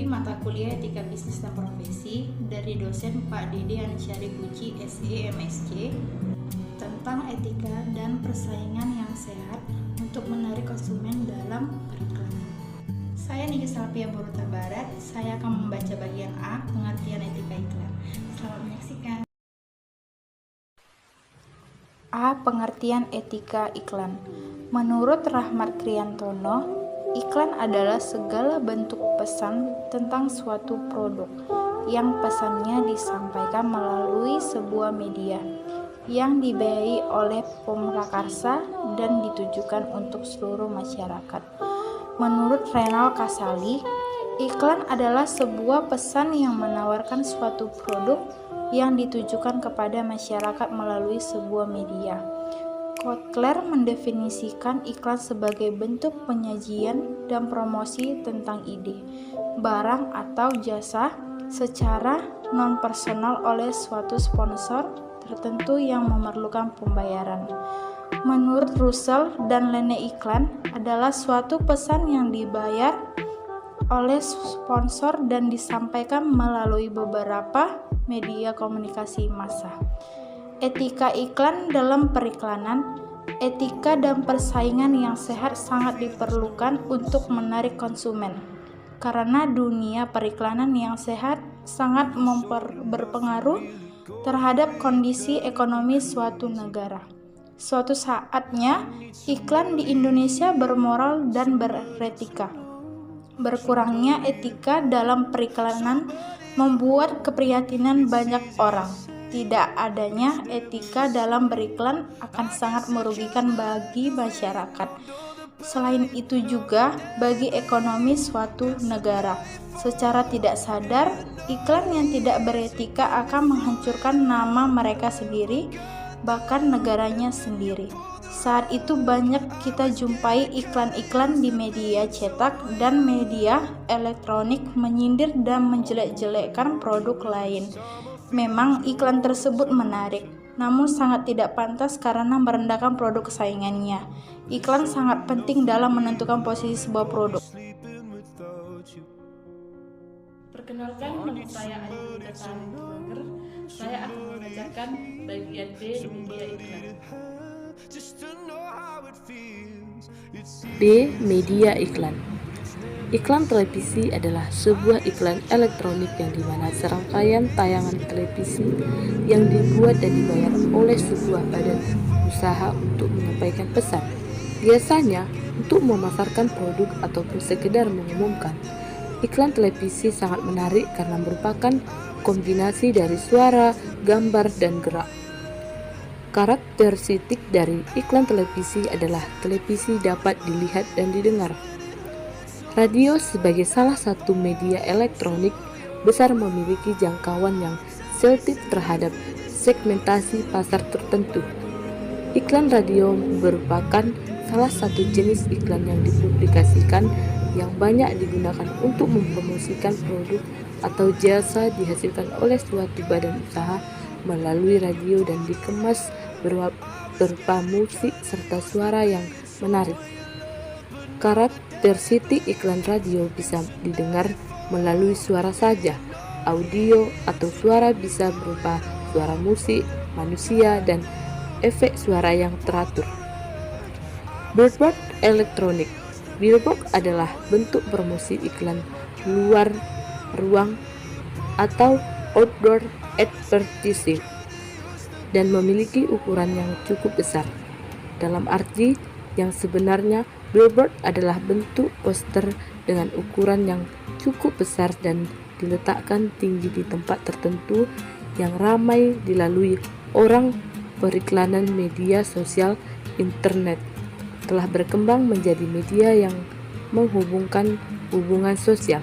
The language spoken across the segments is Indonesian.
dari mata kuliah Etika Bisnis dan Profesi dari dosen Pak Dede Ansyari Puji SE MSc tentang etika dan persaingan yang sehat untuk menarik konsumen dalam periklanan. Saya Niki Salpia Boruta Barat, saya akan membaca bagian A, pengertian etika iklan. Selamat menyaksikan. A. Pengertian etika iklan. Menurut Rahmat Kriantono, iklan adalah segala bentuk pesan tentang suatu produk yang pesannya disampaikan melalui sebuah media yang dibiayai oleh pemrakarsa dan ditujukan untuk seluruh masyarakat. Menurut Renal Kasali, iklan adalah sebuah pesan yang menawarkan suatu produk yang ditujukan kepada masyarakat melalui sebuah media. Kotler mendefinisikan iklan sebagai bentuk penyajian dan promosi tentang ide, barang atau jasa secara non-personal oleh suatu sponsor tertentu yang memerlukan pembayaran. Menurut Russell dan Lene, iklan adalah suatu pesan yang dibayar oleh sponsor dan disampaikan melalui beberapa media komunikasi massa. Etika iklan dalam periklanan. Etika dan persaingan yang sehat sangat diperlukan untuk menarik konsumen, karena dunia periklanan yang sehat sangat berpengaruh terhadap kondisi ekonomi suatu negara. Suatu saatnya, iklan di Indonesia bermoral dan beretika. Berkurangnya etika dalam periklanan membuat keprihatinan banyak orang. Tidak adanya etika dalam beriklan akan sangat merugikan bagi masyarakat. Selain itu juga bagi ekonomi suatu negara. Secara tidak sadar, iklan yang tidak beretika akan menghancurkan nama mereka sendiri, bahkan negaranya sendiri. Saat itu banyak kita jumpai iklan-iklan di media cetak dan media elektronik menyindir dan menjelek-jelekkan produk lain. Memang iklan tersebut menarik, namun sangat tidak pantas karena merendahkan produk saingannya. Iklan sangat penting dalam menentukan posisi sebuah produk. Perkenalkan, nama saya Ayu Datang Tubager. Saya akan membacakan bagian B, media iklan. B. Media iklan. Iklan televisi adalah sebuah iklan elektronik yang dimana serangkaian tayangan televisi yang dibuat dan dibayar oleh sebuah badan usaha untuk menyampaikan pesan, biasanya untuk memasarkan produk ataupun sekedar mengumumkan. Iklan televisi sangat menarik karena merupakan kombinasi dari suara, gambar, dan gerak. Karakteristik dari iklan televisi adalah televisi dapat dilihat dan didengar. Radio sebagai salah satu media elektronik besar memiliki jangkauan yang selektif terhadap segmentasi pasar tertentu. Iklan radio merupakan salah satu jenis iklan yang dipublikasikan yang banyak digunakan untuk mempromosikan produk atau jasa dihasilkan oleh suatu badan usaha melalui radio dan dikemas berupa musik serta suara yang menarik. Karakteristik iklan radio bisa didengar melalui suara saja, audio atau suara bisa berupa suara musik, manusia, dan efek suara yang teratur. Billboard elektronik. Billboard adalah bentuk promosi iklan luar ruang atau outdoor advertising dan memiliki ukuran yang cukup besar. Dalam arti yang sebenarnya, billboard adalah bentuk poster dengan ukuran yang cukup besar dan diletakkan tinggi di tempat tertentu yang ramai dilalui orang. Periklanan media sosial internet telah berkembang menjadi media yang menghubungkan hubungan sosial.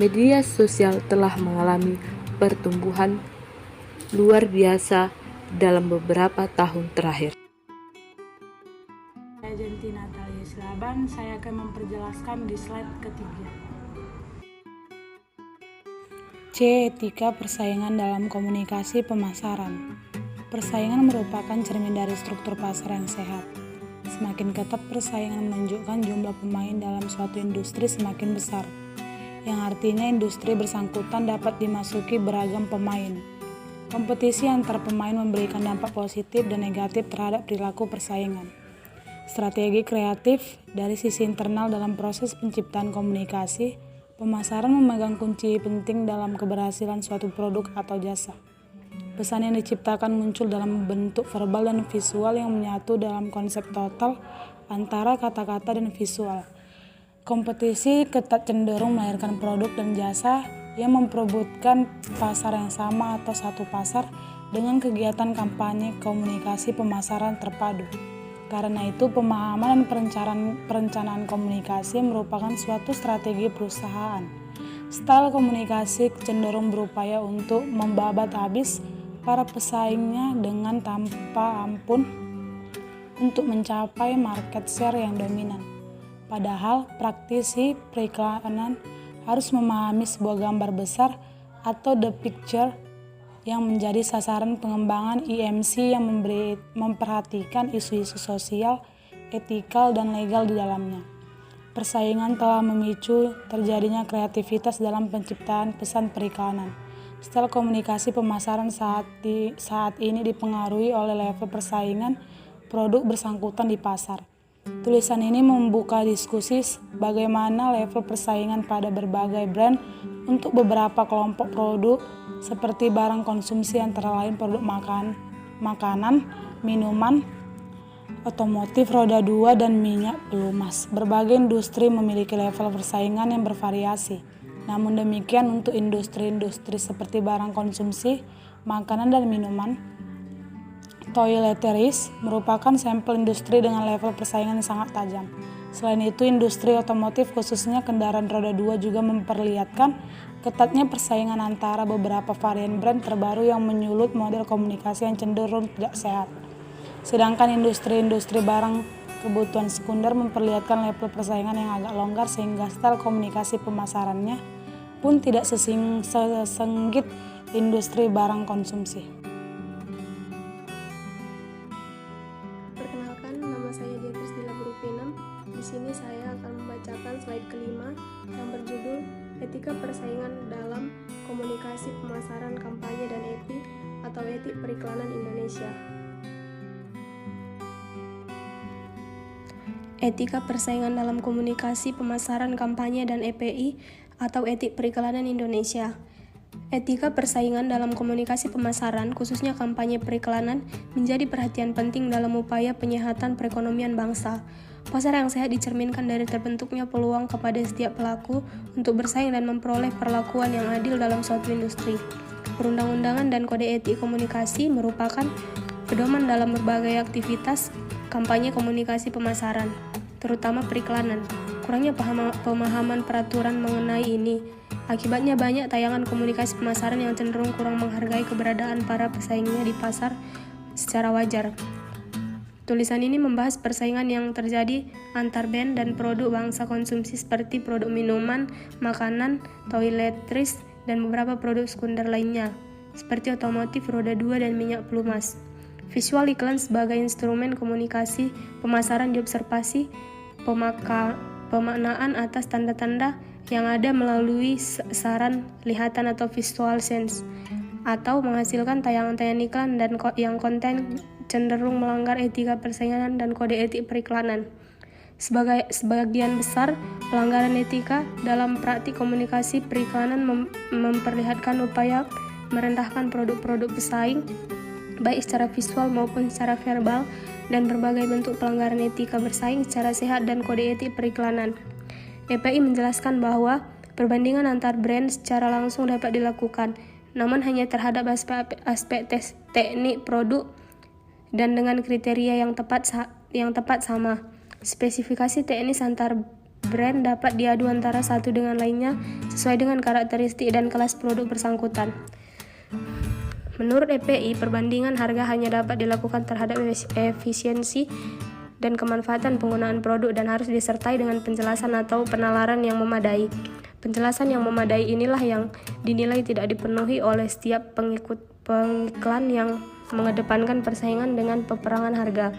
Media sosial telah mengalami pertumbuhan luar biasa dalam beberapa tahun terakhir. Saya Jenti Natalia Silaban, saya akan memperjelaskan di slide ketiga. C. Etika persaingan dalam komunikasi pemasaran. Persaingan merupakan cermin dari struktur pasar yang sehat. Semakin ketat persaingan menunjukkan jumlah pemain dalam suatu industri semakin besar. yang artinya industri bersangkutan dapat dimasuki beragam pemain. Kompetisi antar pemain memberikan dampak positif dan negatif terhadap perilaku persaingan. Strategi kreatif dari sisi internal dalam proses penciptaan komunikasi, pemasaran memegang kunci penting dalam keberhasilan suatu produk atau jasa. Pesan yang diciptakan muncul dalam bentuk verbal dan visual yang menyatu dalam konsep total antara kata-kata dan visual. Kompetisi ketat cenderung melahirkan produk dan jasa yang memperebutkan pasar yang sama atau satu pasar dengan kegiatan kampanye komunikasi pemasaran terpadu. Karena itu, pemahaman dan perencanaan komunikasi merupakan suatu strategi perusahaan. Style komunikasi cenderung berupaya untuk membabat habis para pesaingnya dengan tanpa ampun untuk mencapai market share yang dominan. Padahal, praktisi periklanan harus memahami sebuah gambar besar atau the picture yang menjadi sasaran pengembangan IMC yang memperhatikan isu-isu sosial, etikal, dan legal di dalamnya. Persaingan telah memicu terjadinya kreativitas dalam penciptaan pesan periklanan. Style komunikasi pemasaran saat ini dipengaruhi oleh level persaingan produk bersangkutan di pasar. Tulisan ini membuka diskusi bagaimana level persaingan pada berbagai brand untuk beberapa kelompok produk seperti barang konsumsi antara lain produk makanan, minuman, otomotif, roda 2, dan minyak pelumas. Berbagai industri memiliki level persaingan yang bervariasi. Namun demikian untuk industri-industri seperti barang konsumsi, makanan dan minuman, toiletries merupakan sampel industri dengan level persaingan yang sangat tajam. Selain itu, industri otomotif khususnya kendaraan roda 2 juga memperlihatkan ketatnya persaingan antara beberapa varian brand terbaru yang menyulut model komunikasi yang cenderung tidak sehat. Sedangkan industri-industri barang kebutuhan sekunder memperlihatkan level persaingan yang agak longgar sehingga style komunikasi pemasarannya pun tidak sesenggit industri barang konsumsi. Perkenalkan, nama saya Diatris Dila Grupinam. Di sini saya akan membacakan slide kelima yang berjudul Etika Persaingan dalam Komunikasi Pemasaran Kampanye dan Etik atau Etik Periklanan Indonesia. Etika Persaingan dalam Komunikasi Pemasaran Kampanye dan EPI atau Etik Periklanan Indonesia. Etika persaingan dalam komunikasi pemasaran, khususnya kampanye periklanan, menjadi perhatian penting dalam upaya penyehatan perekonomian bangsa. Pasar yang sehat dicerminkan dari terbentuknya peluang kepada setiap pelaku untuk bersaing dan memperoleh perlakuan yang adil dalam suatu industri. Perundang-undangan dan kode etik komunikasi merupakan pedoman dalam berbagai aktivitas kampanye komunikasi pemasaran, terutama periklanan. Kurangnya pemahaman peraturan mengenai ini. Akibatnya banyak tayangan komunikasi pemasaran yang cenderung kurang menghargai keberadaan para pesaingnya di pasar secara wajar. Tulisan ini membahas persaingan yang terjadi antar brand dan produk bangsa konsumsi seperti produk minuman, makanan, toiletries, dan beberapa produk sekunder lainnya, seperti otomotif, roda 2, dan minyak pelumas. Visual iklan sebagai instrumen komunikasi pemasaran diobservasi pemaknaan atas tanda-tanda yang ada melalui saran lihatan atau visual sense, atau menghasilkan tayangan-tayangan iklan dan yang konten cenderung melanggar etika persaingan dan kode etik periklanan. Sebagian besar pelanggaran etika dalam praktik komunikasi periklanan memperlihatkan upaya merendahkan produk-produk pesaing, baik secara visual maupun secara verbal, dan berbagai bentuk pelanggaran etika bersaing secara sehat dan kode etik periklanan. EPI menjelaskan bahwa perbandingan antar brand secara langsung dapat dilakukan, namun hanya terhadap aspek teknik produk dan dengan kriteria yang tepat sama. Spesifikasi teknis antar brand dapat diadu antara satu dengan lainnya sesuai dengan karakteristik dan kelas produk bersangkutan. Menurut EPI, perbandingan harga hanya dapat dilakukan terhadap efisiensi dan kemanfaatan penggunaan produk dan harus disertai dengan penjelasan atau penalaran yang memadai. Penjelasan yang memadai inilah yang dinilai tidak dipenuhi oleh setiap pengiklan yang mengedepankan persaingan dengan peperangan harga.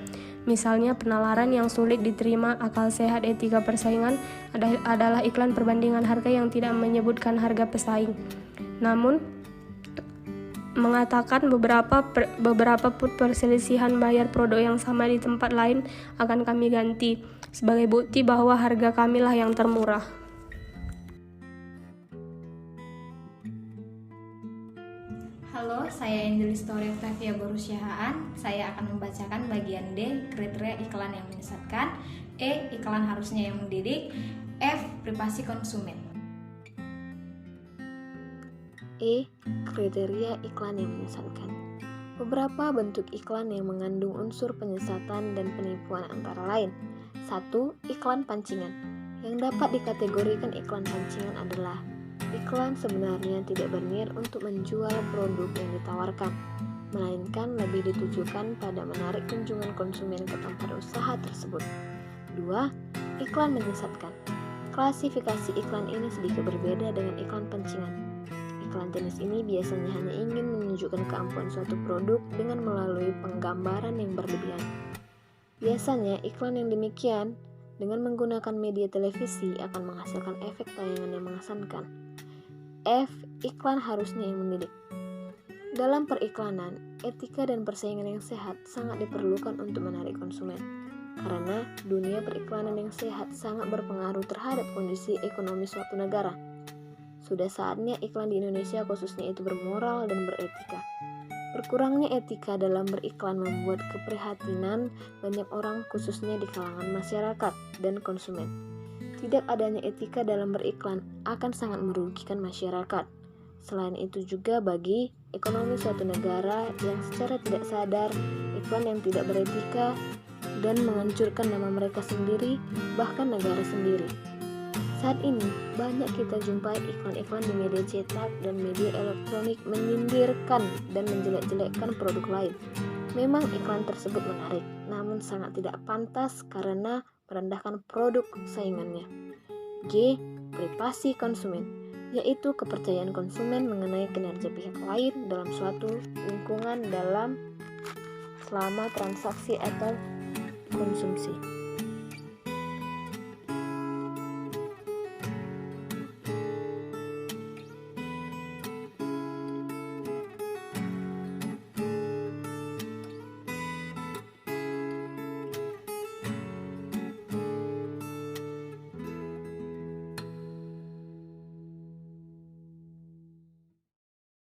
Misalnya penalaran yang sulit diterima akal sehat etika persaingan adalah iklan perbandingan harga yang tidak menyebutkan harga pesaing. Namun mengatakan beberapa perselisihan bayar produk yang sama di tempat lain akan kami ganti sebagai bukti bahwa harga kamilah yang termurah. Halo, saya Angel Story Octavia Borusyahaan. Saya akan membacakan bagian D, kriteria iklan yang menyesatkan, E, iklan harusnya yang mendidik, F, privasi konsumen. E. Kriteria iklan yang menyesatkan. Beberapa bentuk iklan yang mengandung unsur penyesatan dan penipuan antara lain. 1. Iklan pancingan. Yang dapat dikategorikan iklan pancingan adalah iklan sebenarnya tidak berniat untuk menjual produk yang ditawarkan, melainkan lebih ditujukan pada menarik kunjungan konsumen ke tempat usaha tersebut. 2. Iklan menyesatkan. Klasifikasi iklan ini sedikit berbeda dengan iklan pancingan. Iklan jenis ini biasanya hanya ingin menunjukkan keampuhan suatu produk dengan melalui penggambaran yang berlebihan. Biasanya iklan yang demikian dengan menggunakan media televisi akan menghasilkan efek tayangan yang mengesankan. F. Iklan harusnya yang mendidik. Dalam periklanan, etika dan persaingan yang sehat sangat diperlukan untuk menarik konsumen. Karena dunia periklanan yang sehat sangat berpengaruh terhadap kondisi ekonomi suatu negara. Sudah saatnya iklan di Indonesia khususnya itu bermoral dan beretika. Berkurangnya etika dalam beriklan membuat keprihatinan banyak orang khususnya di kalangan masyarakat dan konsumen. Tidak adanya etika dalam beriklan akan sangat merugikan masyarakat. Selain itu juga bagi ekonomi suatu negara yang secara tidak sadar iklan yang tidak beretika dan menghancurkan nama mereka sendiri, bahkan negara sendiri. Saat ini banyak kita jumpai iklan-iklan di media cetak dan media elektronik menyindirkan dan menjelek-jelekkan produk lain. Memang iklan tersebut menarik, namun sangat tidak pantas karena merendahkan produk saingannya. G. Privasi konsumen, yaitu kepercayaan konsumen mengenai kinerja pihak lain dalam suatu lingkungan selama transaksi atau konsumsi.